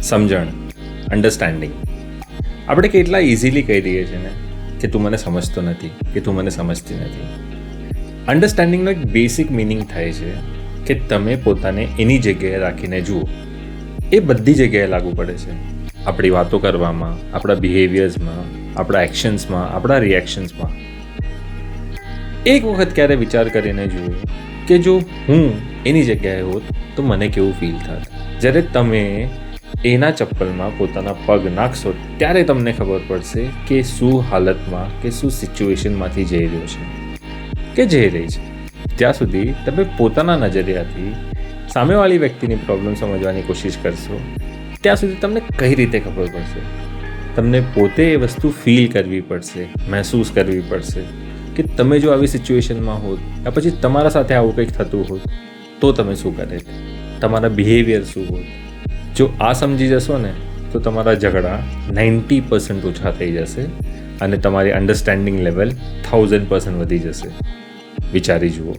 સમજણ, અન્ડરસ્ટેન્ડિંગ. આપણે કેટલા ઇઝીલી કહી દઈએ છીએ ને કે તું મને સમજતો નથી, કે તું મને સમજતી નથી. અન્ડરસ્ટેન્ડિંગનો એક બેસિક મિનિંગ થાય છે કે તમે પોતાને એની જગ્યાએ રાખીને જુઓ. એ બધી જગ્યાએ લાગુ પડે છે. આપણી વાતો કરવામાં, આપણા બિહેવિયર્સમાં, આપણા એક્શન્સમાં, આપણા રિએક્શન્સમાં. એક વખત ક્યારે વિચાર કરીને જુઓ કે જો હું એની જગ્યાએ હોત તો મને કેવું ફીલ થાત. જ્યારે તમે એના ચપ્પલમાં પોતાના પગ નાખશો ત્યારે તમને ખબર પડશે કે શું હાલતમાં કે શું સિચ્યુએશનમાંથી જઈ રહ્યો છે કે જઈ રહી છે. જ્યાં સુધી તમે પોતાના નજરિયાથી સામેવાળી વ્યક્તિની પ્રોબ્લેમ સમજવાની કોશિશ કરશો ત્યાં સુધી તમને કઈ રીતે ખબર પડશે. તમને પોતે એ વસ્તુ ફીલ કરવી પડશે, મહેસૂસ કરવી પડશે કે તમે જો આવી સિચ્યુએશનમાં હોત યા પછી તમારા સાથે આવું કંઈક થતું હોત તો તમે શું કરે, તમારા બિહેવિયર શું હોત. જો આ સમજી જશો ને તો તમારા ઝઘડા 90% ઓછા થઈ જશે અને તમારી અન્ડરસ્ટેન્ડિંગ લેવલ 1000% વધી જશે. વિચારી જુઓ.